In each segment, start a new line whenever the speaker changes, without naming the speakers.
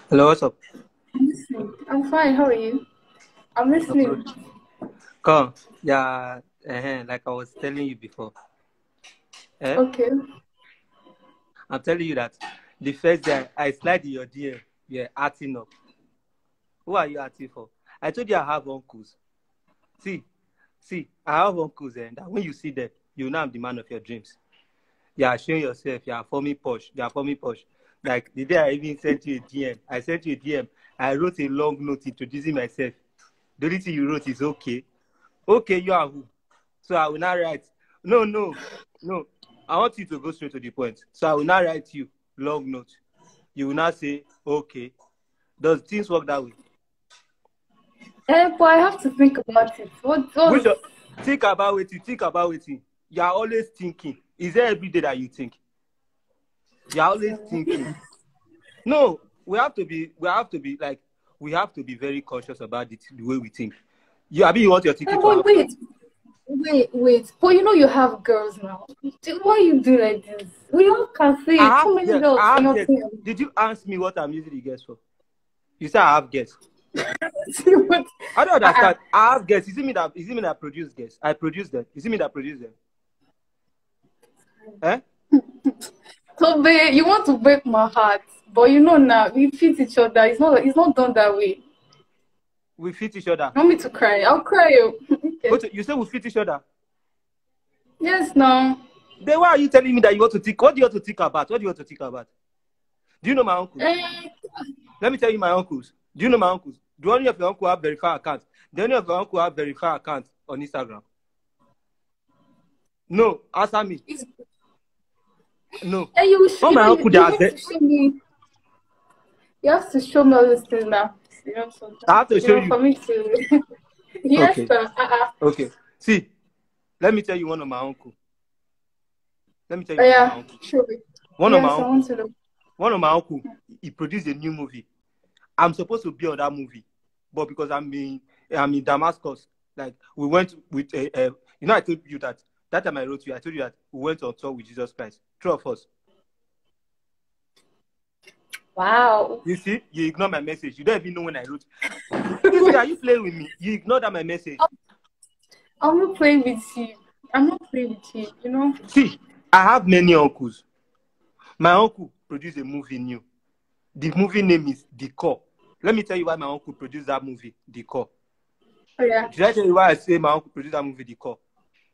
Hello, what's up?
I'm listening. I'm fine. How are you? I'm
I'm good.
listening.
Come. Yeah, like I was telling you before. Eh?
Okay.
I'm telling you that the first day I slide in your DM, you're acting up. Who are you acting for? I told you I have uncles. See, I have uncles, and that when you see them, you know I'm the man of your dreams. You are showing yourself, you are forming posh, you are forming posh. Like the day I even sent you a DM, I sent you a DM. I wrote a long note introducing myself. The only thing you wrote is okay. Okay, you are who? So I will not write. No, no, no. I want you to go straight to the point. So I will not write you long note. You will not say, okay. Does things work that way?
But I have to think about it. What
Which
does?
think about it, think about it. You are always thinking. Is there every day that you think? You are always thinking. No, we have to be very cautious about it, the way we think. I mean, you want your thinking to
But
happen.
wait. But you know you have girls now. Why you do like this? We all can see it. Too many girls
I
in
have
your
guests.
team.
Did you ask me what I'm using the guests for? You said I have guests.
But,
I don't
uh-uh.
understand. I have guests. Is it me that produce guests? I produce them. Is it me that produce them? Eh?
So babe, you want to break my heart, but you know now we fit each other. It's not done that way.
We fit each other.
You want me to cry? I'll cry you. Okay.
But you say we fit each other.
Yes, no.
Then why are you telling me that you want to think? What do you want to think about? What do you want to think about? Do you know my uncles?
Eh,
Let me tell you my uncles. Do you know my uncles? Do any of your uncle have verified accounts? Do any of your uncle have verified accounts on Instagram? No. Answer me.
it's,
No.
you,
All
you
my
know,
uncle
you
that
have to show me. You have to show me all these things now. So
I have to show you.
for me to. Yes,
Okay.
sir.
Okay. See, let me tell you one of my uncle. Let me tell you one of my
Yeah,
uncle.
show me.
One of my
Yes, I
uncle.
want to know.
One of my uncle. He produced a new movie. I'm supposed to be on that movie, but because I'm in Damascus. Like we went with you know, I told you that time I wrote you. I told you that we went on tour with Jesus Christ. Three of us.
Wow.
You see, you ignore my message. You don't even know when I wrote. You see, are you playing with me? You ignore that my message.
I'm not playing with you. I'm not playing with you, you know?
See, I have many uncles. My uncle produced a movie new. The movie name is The Core. Let me tell you why my uncle produced that movie, The Core.
Oh, yeah.
Should I tell you why I say my uncle produced that movie, The Core?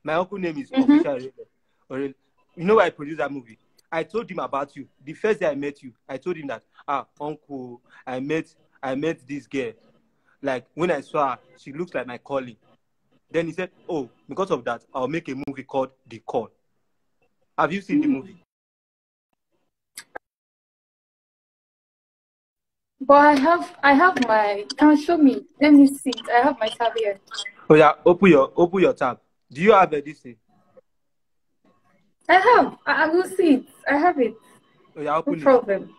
My uncle name is
Mm-hmm.
Official Aurel. You know why I produced that movie? I told him about you. The first day I met you, I told him that, uncle, I met this girl. Like when I saw her, she looks like my calling. Then he said, oh, because of that, I'll make a movie called The Call. Have you seen the movie?
But I have my. Can you show me? Let me see it. I have my tab here.
Oh yeah, open your tab. Do you have this thing?
I have. I will see it. I have it.
Oh yeah,
No
open it.
problem.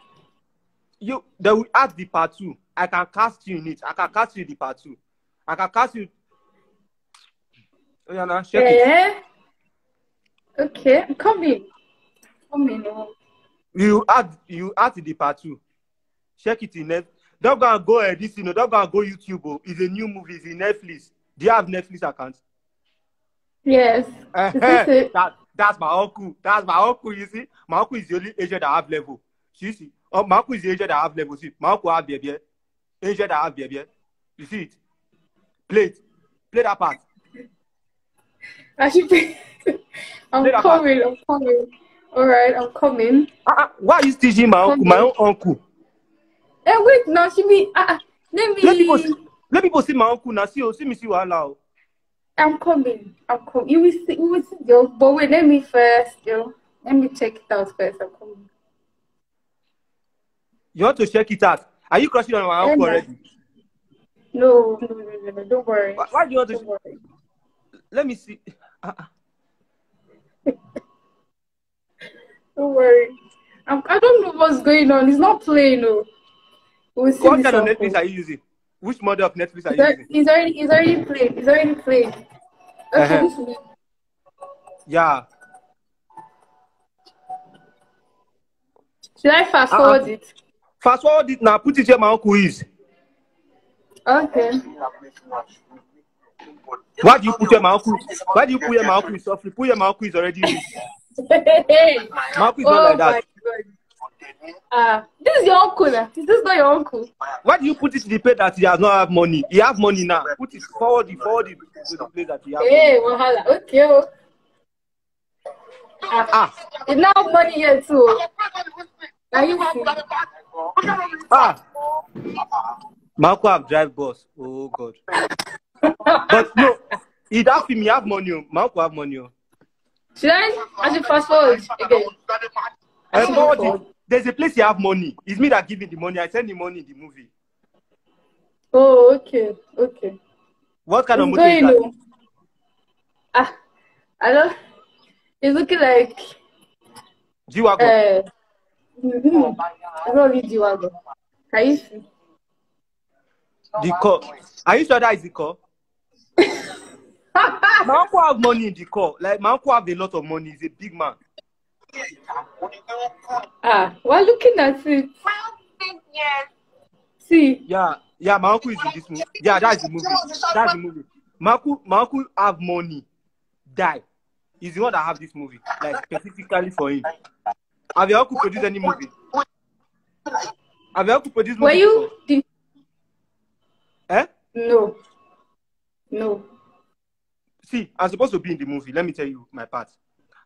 They will add the part 2. I can cast you in it. I can cast you the part 2. I can cast you. Oh yeah, now check it.
Okay. Come in. Come in. Oh.
You add the part 2. Check it in Netflix. Don't go and go this, don't go and go YouTube. Oh. It's a new movie. It's in Netflix. Do you have Netflix account?
Yes. Is this it?
That's my uncle. That's my uncle. You see, my uncle is the only Asian that have level. You see, my uncle is the Asian that have level. See, my uncle have baby. Asian that have baby. You see it? Play that part.
I should be. I'm coming. All right, I'm coming.
Why are you teaching my uncle? My own uncle.
Hey, wait, now she be.
Let people see my uncle now. See me see wahala.
I'm coming. You will see. Yo. But wait, let me first. Yo, let me check it out first. I'm coming.
You want to check it out? Are you crushing on my uncle already?
No. Don't worry.
Why do you want to? Worry. Let me see.
Don't worry. I don't know what's going on. It's not playing, no. We'll see
What
this
kind of
uncle.
Netflix are you using? Which model of Netflix are you using?
He's already played. He's already played. Okay,
Uh-huh.
this is it.
Yeah.
Should I fast forward it?
Fast forward it now. Put it where my uncle is.
Okay.
Why do you put where my uncle? Why do you put where my uncle is suffering? Put where my uncle is already rich. My uncle is not like that.
My God. This is your uncle. Is this not your uncle?
Why do you put it in the place that he does not have money? He has money now. Put it forward it to the place that he has money.
Hey, wahala. Okay. You now have money here too. Are you see?
My uncle have drive bus. Oh God. But no, he that film, he have money. My uncle have money.
Should I should fast forward again?
There's a place he have money. It's me that give him the money. I send the money in the movie.
Oh, okay.
What kind of motor is that?
I don't. It's looking like
G-Wagon.
It's not really G-Wagon. Can you see?
The car. Are you sure that is the car? My uncle have money in the car. Like my uncle have a lot of money. He's a big man.
We're looking at it. See.
Yeah, my uncle is in this movie. Yeah, that's the movie. My uncle have money. Die. He's the one that have this movie. Like specifically for him. Have your uncle produced any movie? Have your uncle produced movie?
Were you? No.
See, I'm supposed to be in the movie. Let me tell you my part.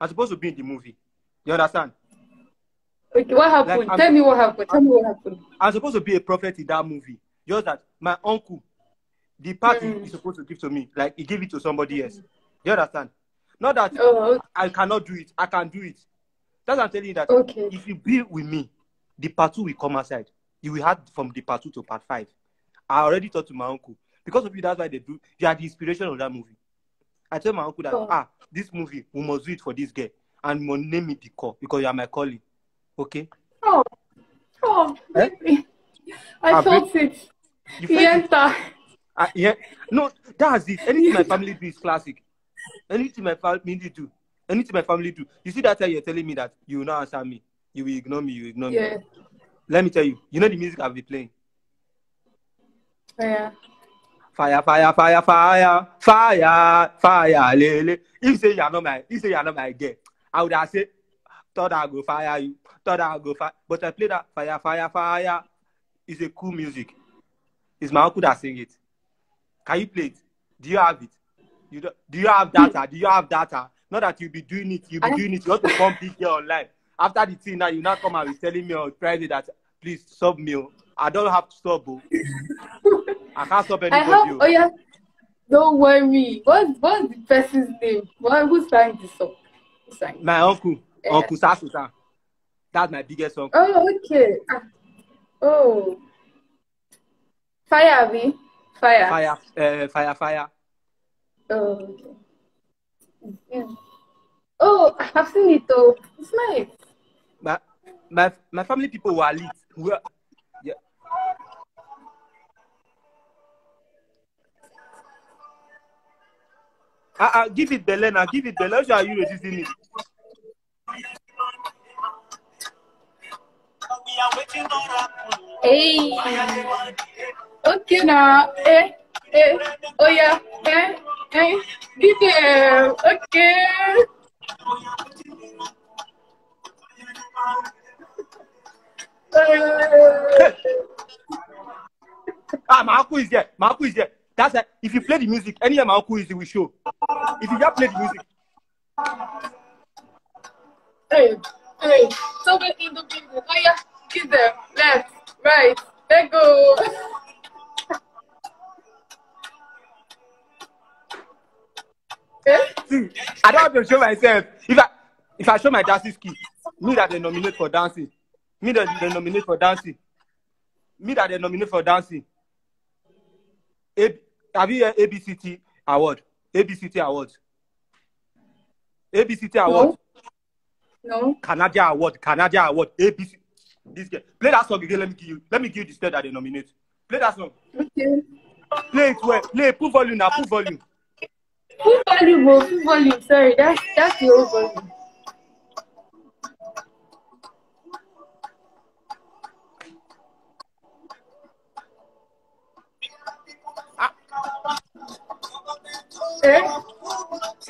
I'm supposed to be in the movie. You understand?
Okay, what happened? Tell me what happened.
I'm supposed to be a prophet in that movie. Just that my uncle, the part he's supposed to give to me, like he gave it to somebody else. You understand? Not that I cannot do it. I can do it. That's what I'm telling you that if you be with me, the part 2 will come outside. You will have from the part 2 to part 5. I already talked to my uncle. Because of you, that's why they do. You are the inspiration of that movie. I tell my uncle that, this movie, we must do it for this girl. And we must name it the call because you are my calling. Okay?
Baby. I felt it.
Yeah. No, that's it. Anything my family do is classic. Anything my family do. You see that time you're telling me that you will not answer me. You will ignore me.
Yeah.
Let me tell you. You know the music I've been playing?
Yeah.
Fire, lele. If you say you're not my girl, I would have said, thought I'll go fire you. But I play that fire. It's a cool music. It's my uncle that sing it. Can you play it? Do you have it? Do you have data? Not that you'll be doing it. You want to pump big girl online. After the thing now, you now come and be telling me on Friday that please sub me. I don't have to sub. I can't stop anybody.
Don't worry. What's the person's name? Who's sang this song?
My uncle. Uncle Sasuta. That's my biggest uncle.
Oh, okay. Fire, Abby. Fire.
Fire.
Oh, okay. Yeah. Oh, I've seen it though. It's nice.
My family people were lit. Yeah. Give it Belena. How are you resisting it?
Hey. Okay now. Oh yeah. Give it. Okay.
My uncle is there. That's it. If you play the music, anytime my uncle is, he will show. If you just play the music.
Hey. So in the middle. Oh yeah. Give them. Left. Right. Let go.
See, I don't have to show myself. If I show my dancing skill, me that they nominate for dancing. Have you heard ABCT Award? ABCT Awards.
No. No.
Canadian Award, ABC. This girl. Play that song again. Let me give you the state that they nominate. Play that song.
Okay.
Play it well. Play. Put volume now. Put volume.
Full volume, oh, full volume. Sorry, that's the old volume.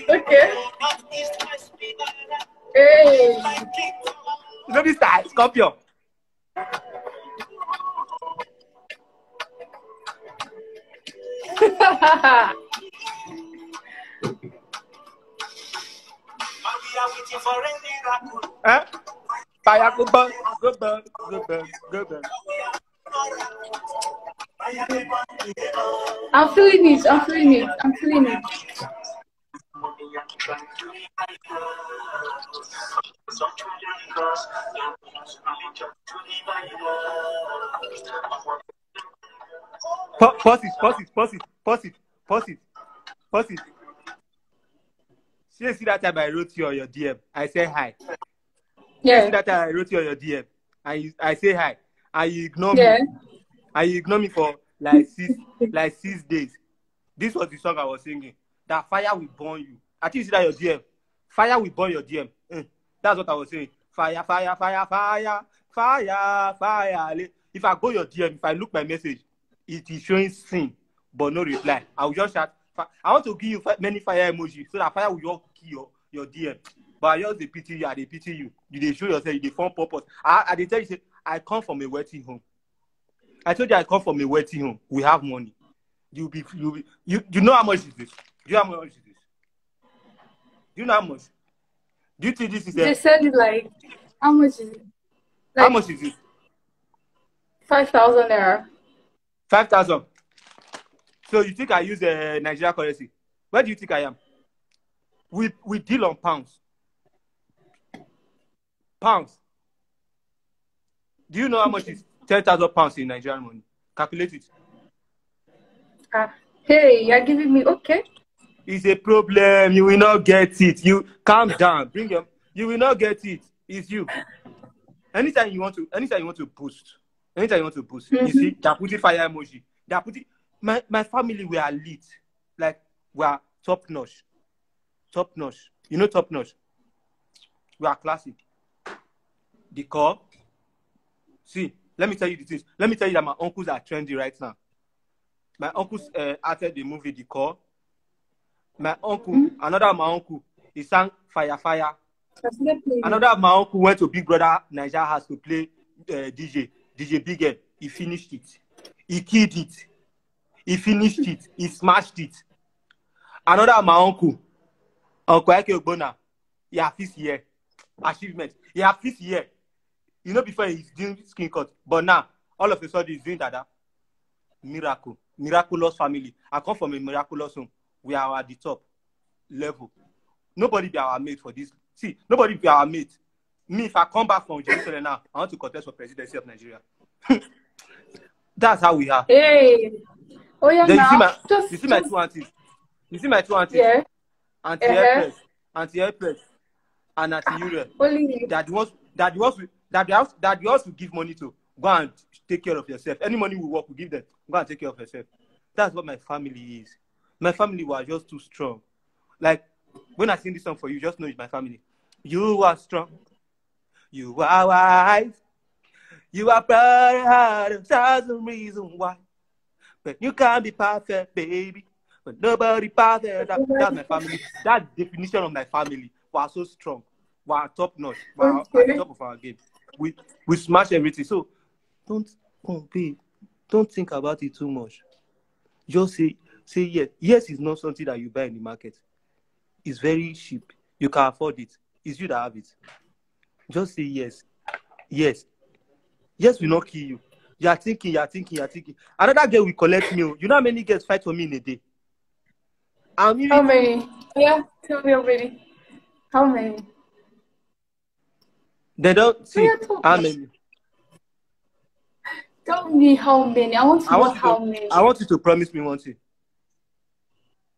Okay. Hey.
You know this style, Scorpion. Eh? Fire, go burn, go burn, go burn, go burn.
I'm feeling it. I'm feeling it. I'm feeling it.
Pause it. See that time I wrote you on your DM. I say hi.
Yeah.
See that time I wrote you on your DM. I say hi. And you ignore
Yeah.
me. And you ignore me for like 6 days. This was the song I was singing. That fire will burn you. I think you see that your DM. Fire will burn your DM. That's what I was saying. Fire, fire, fire, fire, fire, fire. If I go your DM, if I look my message, it is showing sin, but no reply. I will just shout. I want to give you many fire emojis so that fire will just kill your DM. But I just pity you. They pity you. You they show yourself. You they form purpose. I they tell you, say, I come from a wealthy home. I told you I come from a wealthy home. We have money. You know how much is this? Do you know how much is this? Do you know how much? Do you think this is?
They said it like, how much is it? Like,
how much is it?
5,000 naira.
5,000. So you think I use Nigeria currency? Where do you think I am? We deal on pounds. Pounds. Do you know how much is 10,000 pounds in Nigerian money? Calculate it.
Hey, you're giving me okay.
It's a problem. You will not get it. You calm down. You will not get it. It's you. Anytime you want to boost. You see, they're putting fire emoji. They're putting my family were elite. Like we are top notch. Top notch. You know top notch. We are classic. The core. See, let me tell you the things. Let me tell you that my uncles are trendy right now. My uncles acted the movie The Core. My uncle, another of my uncle, he sang Fire Fire. Another of my uncle went to Big Brother Nigeria House to play DJ Big Ed. He finished it. He killed it. He finished it. He smashed it. Another of my uncle, Uncle Ike Ogbonna, he has this year achievement. He has this year. You know, before he's doing skin cut, but now all of a sudden he's doing that. Miracle. Miraculous family. I come from a miraculous home. We are at the top level. Nobody be our mate for this. See, nobody be our mate. Me, if I come back from Jerusalem now, I want to contest for presidency of Nigeria. That's how we are.
Hey. Oh yeah,
then
now.
You see my two aunties. You see my two aunties?
Yeah.
Auntie Airpress, and Auntie Uriel. That the ones who give money to. Go and take care of yourself. Any money we work, we give them. Go and take care of yourself. That's what my family is. My family was just too strong. Like, when I sing this song for you, just know it's my family. You are strong. You are wise. You are proud. There's a reason why. But you can't be perfect, baby. But nobody perfect. That's my family. That definition of my family was so strong. We are top notch. We are at the top of our game. We smash everything. So, don't think about it too much. Just say yes. Yes is not something that you buy in the market. It's very cheap. You can afford it. It's you that have it. Just say yes. Yes. Yes will not kill you. You are thinking. Another girl will collect me. You know how many girls fight for me in a day?
How many? Yeah, tell me already. How many?
They don't see how many.
Tell me how many. I want to know how many.
I want you to promise me one thing.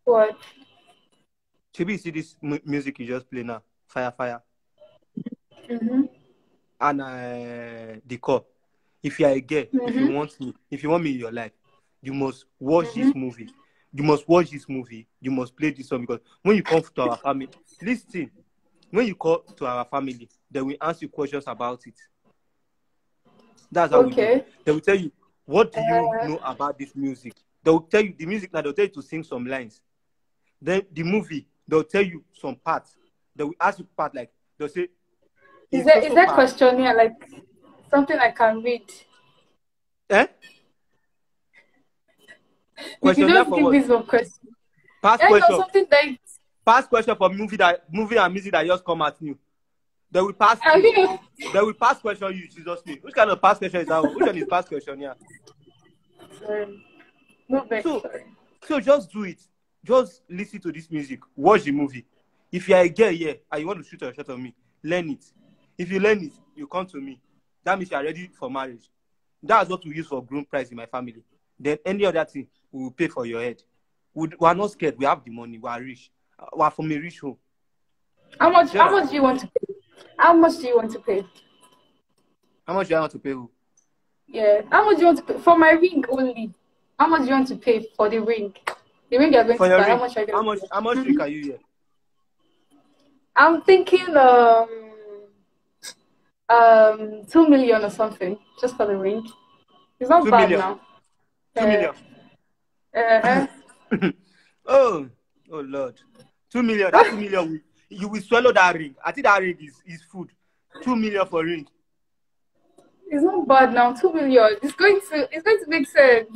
What?
Chibi, you see this music you just play now? Fire, fire. and the call. If you are a girl, if you want me in your life, you must watch this movie. You must watch this movie. You must play this song, because when you come to our family, listen. When you call to our family, they will ask you questions about it. That's how we do it. They will tell you, what do you know about this music? They will tell you the music. Now they'll tell you to sing some lines. Then the movie, they'll tell you some parts. They will ask you part, like they'll say,
is that questionnaire like something I can read?
Questionnaire for what?
Give me some question.
Past question.
Something like
past question for movie and music that just come at you. They will pass. They will pass question you. Jesus name. Which kind of past question is that one? Which one is past question? Yeah. So just do it. Just listen to this music. Watch the movie. If you are a girl here and you want to shoot a shot on me, learn it. If you learn it, you come to me. That means you are ready for marriage. That's what we use for groom price in my family. Then any other thing, we will pay for your head. We are not scared. We have the money. We are rich. We are from a rich home.
How much do you want to pay? How much do you want to pay?
How much do I want to pay who?
Yeah. How much do you want to pay? For my ring only. How much do you want to pay for the ring? The ring you're going to buy. How much are you going to pay?
How much ring are you here?
I'm thinking 2 million or something, just for the ring. It's not bad now.
2 million. Oh Lord. 2 million. That 2 million, you will swallow that ring. I think that ring is food. 2 million for ring.
It's not bad now. 2 million. It's going to make sense.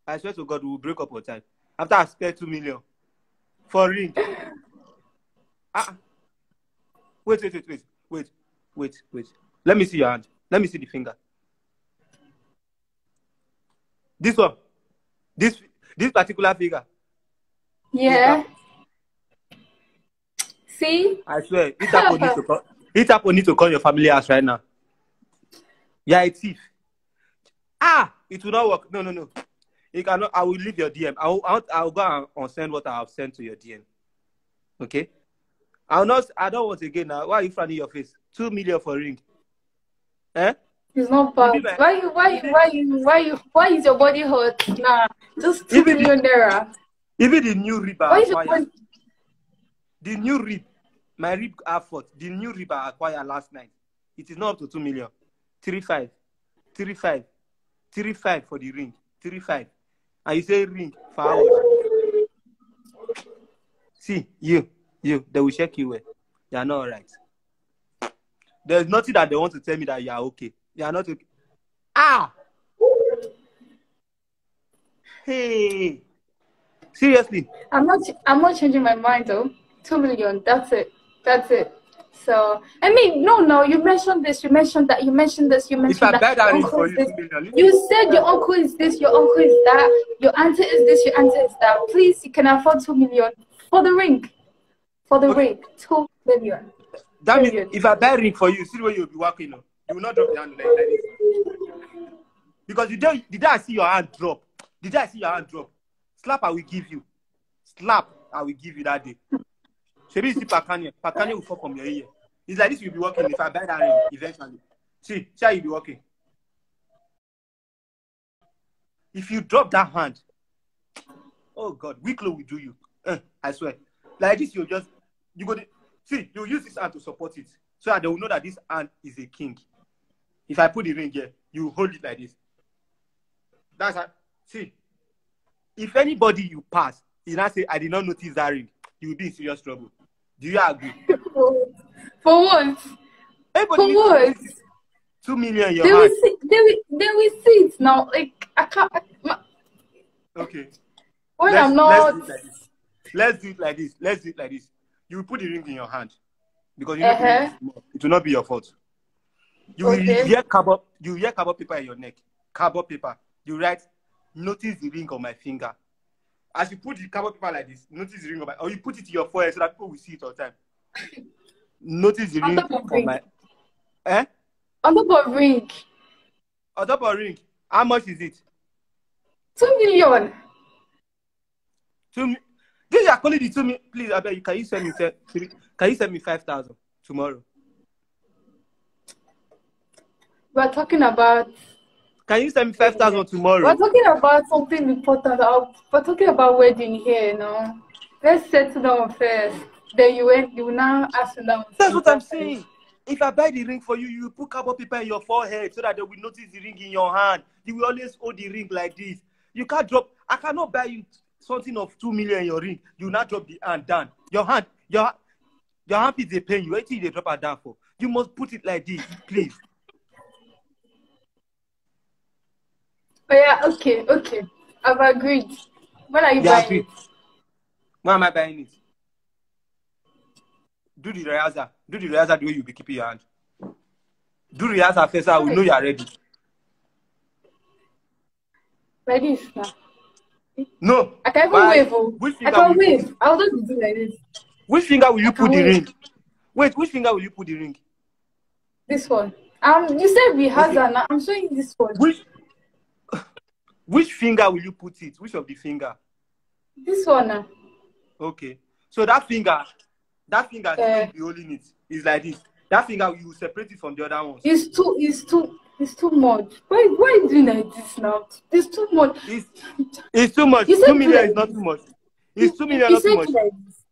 I swear to God, we will break up on time. After I spend 2 million for ring. Wait. Let me see your hand. Let me see the finger. This one. This particular finger.
Yeah. See?
I swear, Itapo need to call your family house right now. Yeah, a thief. It will not work. No. You cannot. I will leave your DM. I'll go and send what I have sent to your DM. Okay? I don't want again now. Why are you frowning your face? 2 million for ring.
It's not bad. Why is your body hurt? Nah, just 2 million naira.
Even the new rib I acquired. The new rib, my rib effort. The new rib I acquired last night. It is not up to 2 million. 3.5 for the ring. 3.5. And you say ring for hours. See, you, they will check you well. You are not alright. There's nothing that they want to tell me that you are okay. You are not okay. Hey. Seriously.
I'm not changing my mind though. 2 million, that's it. So I mean, no, you mentioned this, you mentioned that, you mentioned this, you mentioned
that. If I buy that ring for you, 2 million.
You said your uncle is this, your uncle is that, your auntie is this, your auntie is that. Please, you can afford 2 million for the ring. For the ring. 2 million.
That means if I buy a ring for you, see where you'll be working on. You will not drop your hand like this. Because did I see your hand drop? Did I see your hand drop? Slap I will give you. Slap I will give you that day. Maybe you see Pakanya. Pakanya will fall from your ear. It's like this you'll be working if I buy that ring eventually. See how you'll be working. If you drop that hand, oh God, Wicklow will do you. I swear. Like this, you use this hand to support it. So that they will know that this hand is a king. If I put the ring here, you hold it like this. That's how. See, if anybody you pass, you now say, I did not notice that ring, you will be in serious trouble. Do you agree?
For what?
Everybody
for what?
2 million in your
they
hand.
will see it now. Like, I can't.
Okay.
When I'm not.
Let's do it like this. You will put the ring in your hand. Because you know it will not be your fault. You will hear cardboard paper in your neck. Cardboard paper. You write, notice the ring on my finger. As you put the cardboard paper like this, notice the ring on my, or you put it in your forehead so that people will see it all the time. Notice the ring on my.
On top of ring.
On top of ring. How much is it?
2 million.
This is calling the 2 million. Please, I beg you, can you send me 5,000 tomorrow?
We're talking about
Can you send me 5,000
we're
tomorrow?
talking about something important. We're talking about wedding here, no? Let's settle down first. Then you will now ask me down
That's
some
what I'm
questions.
saying. If I buy the ring for you, you will put carbon paper in your forehead so that they will notice the ring in your hand. You will always hold the ring like this. You can't drop. I cannot buy you something of 2 million in your ring. You will not drop the hand down. Your hand is a pain. You wait till they drop it down for. You must put it like this, please.
Oh yeah, okay. I've agreed. When are you
You
buying
agree?
it?
Why am I buying it? Do the rehearsal. Do the rehearsal the way you'll be keeping your hand. Do the rehearsal first, so I will know you are ready.
Like this now.
No.
I can even
Why?
wave. Oh.
Which
I
finger will
can
you put it?
wave. I'll just do like this.
Which finger will
I
you
can
put the
wave.
ring? Wait, which finger will you put the ring?
This one. You said we has
Okay.
now. I'm showing you this one.
Which finger will you put it? Which of the finger?
This one now.
Okay. So that finger the way you'll be holding it is like this. That finger, you will separate it from the other ones.
It's too much. Why are you doing like this now? It's too much.
It's too much.
You
2
said do
million
like
is not
this.
too much. It's 2 million
You
not too
said
much.
do like this.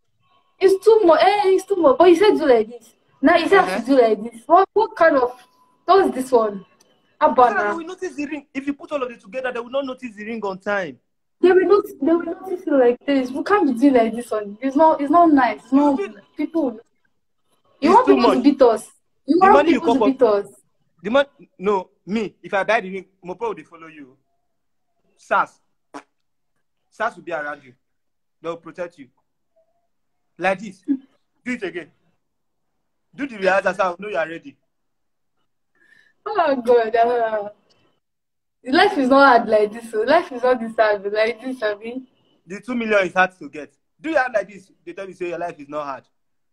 It's too much. It's too much. But you said do like this. Now you said I should do like this. What kind of what's this one?
So that they
Abana.
will notice the ring. If you put all of it together, they will not notice the ring on time.
They will notice it like this. We can't be doing like this one. It's not nice. It's
You will
not
do.
people. You
It's
want
too
people
much.
to beat us. You
The
want
money you
people
come
to
for.
beat us.
No, me. If I buy the ring, Mopo will follow you. SAS will be around you. They will protect you. Like this. Do it again. Do the rehearsal so I know you are ready.
Oh God. Life is not hard like this. So life is not this hard like this. I mean.
The 2 million is hard to get. Do you have like this? They tell you say your life is not hard.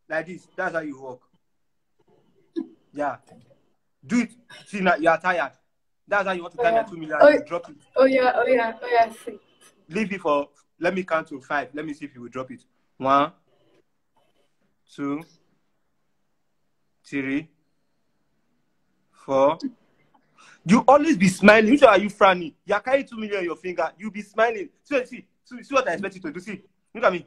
Like this. That's how you work. Yeah. Do it. See now you are tired. That's how you want to get that 2 million and you drop it.
Oh yeah. See.
Leave it for. Let me count to 5. Let me see if you will drop it. 1, 2, 3, 4. You always be smiling. Which are you frowning? You are carrying 2 million in your finger. You be smiling. See what I expect you to do. See, look at me.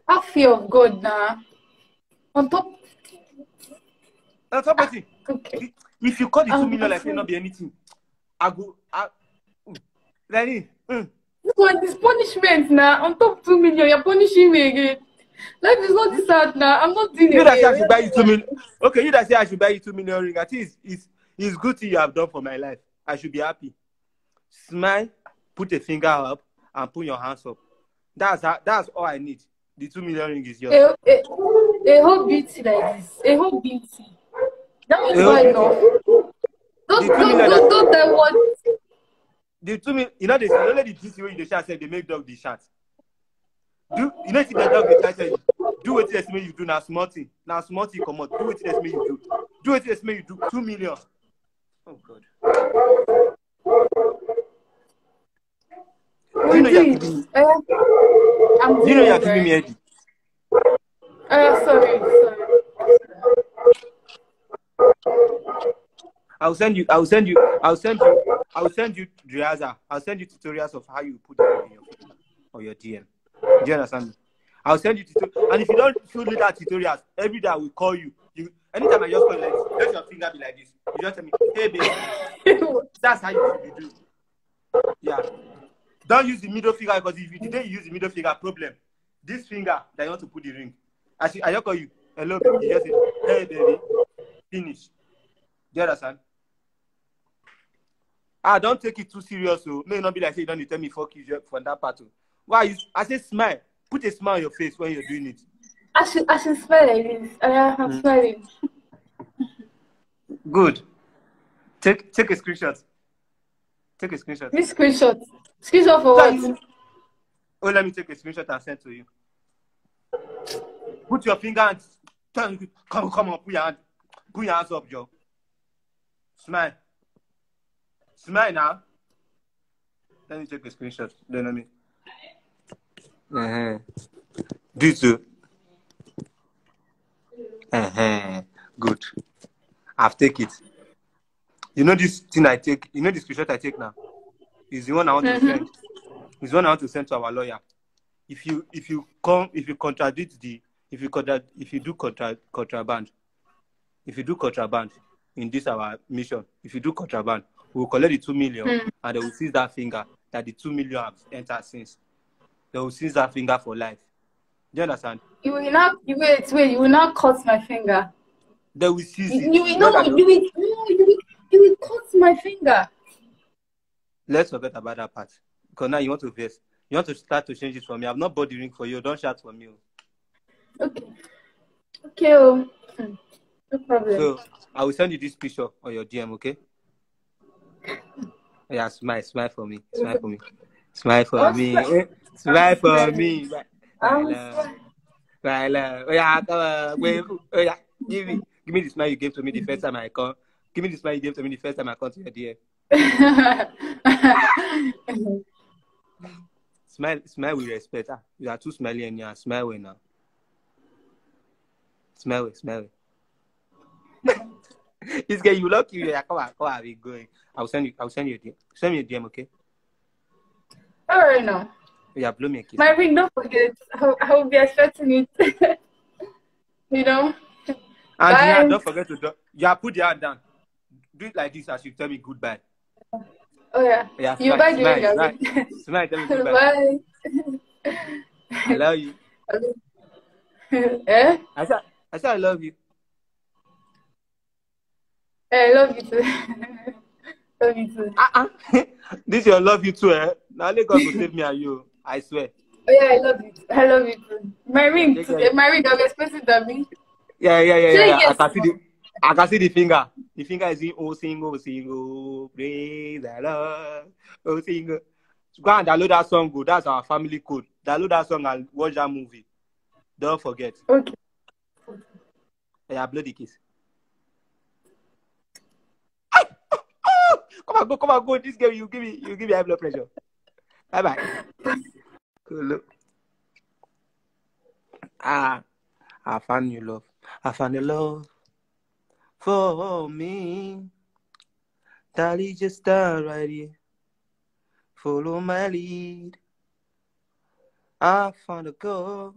Have fear of God now. On top.
That's what okay. If you cut the 2 million, like it not be anything. Lenny.
This one is punishment now. On top 2 million, you're punishing me again. Life is not this hard now. I'm not doing it.
You that say I should buy you 2 million. Okay, you that say I should buy you 2 million ring. I think it's good thing you have done for my life. I should be happy. Smile, put a finger up, and put your hands up. That's all I need. The 2 million ring is yours.
A whole beauty like this. A whole beauty. That was not enough. Don't tell what.
The 2 million, you know the beauty when you the chat say they make dog the chat. You know if the dog the chat say do what they say you do now small thing. Now small thing come out. Do what they say you do. Do what they say you do. 2 million. Oh God. You know you're giving me.
You
know you're giving me headache.
Sorry.
I'll send you rehearsal. I'll send you tutorials of how you put it in your phone or your DM. Do you understand me? I'll send you tutorials. And if you don't feel that tutorials, every day I will call you. Anytime I just call you like this, let your finger be like this. You just tell me, hey baby. That's how you should do. Yeah. Don't use the middle finger because if you today you use the middle finger, problem. This finger that you want to put the ring. I just call you. Hello, baby. You just say, hey baby. Finish. Do you understand? Don't take it too serious. So may not be like say you don't tell me fuck you from that part. Why I say smile. Put a smile on your face when you're doing it.
I should smile like this. I'm smiling.
Good. Take a screenshot. Take a screenshot.
This screenshot. Screenshot for what?
Oh, let me take a screenshot and send to you. Put your finger and come on, put your hands up, Joe. Smile. Smile now. Let me take a screenshot. Then let me. Do it too. Good. I've take it. You know this thing I take. You know the screenshot I take now is the one I want to
Mm-hmm.
send. Is the one I want to send to our lawyer. If you contradict the if you do contraband in this our mission, if you do contraband, we will collect the 2 million and they will seize that finger that the 2 million have entered since. They will seize that finger for life. Do you understand?
You will not. You wait. You will not cut my finger.
They will seize
You
it.
will
It's not
no.
that
You will no. You will cut my finger.
let's forget about that part. Because now you want to vex. You want to start to change it for me. I've not bought the ring for you. Don't shout for me.
Okay. Okay. Oh. No problem.
So I will send you this picture on your DM, okay? Yeah, smile for me. Smile for me. Smile for me. Smile for me. Smile. Smile. Oh yeah, come on. Wait. Oh yeah. Give me the smile you gave to me the first time I come. Give me the smile you gave to me the first time I come to your DM. Smile with respect. Ah, you are too smiling and you are smile well now. Smile well. This guy, you lucky. Yeah, come on, we going. I'll send you a DM. Send me a DM, okay?
All right now.
Yeah, blow me a kiss.
My ring, don't forget. I will be expecting it. You know.
And yeah,
Bye.
don't forget to do. Yeah, put your hand down. Do it like this as you tell me goodbye.
Oh yeah.
Yeah,
You buy the ring again.
smile. Tell me goodbye.
Bye.
I love you.
Eh?
I said I love you.
I love you too. Love you too.
This your love you too, eh? Now let God go save me and you. I swear.
Oh yeah, I love you. I love you too. My ring,
Take care.
my ring, I'm expensive than me.
Yeah.
Yes.
I can see the finger. The finger is in oh single, praise the Lord. Oh single. Go and download that song, go. That's our family code. Download that song and watch that movie. Don't forget.
Okay.
Yeah, bloody kiss. Come on, go. This game you give me high blood pressure. Bye. Cool. I found new love. I found a love for me. Daddy, just stand right here. Follow my lead. I found a girl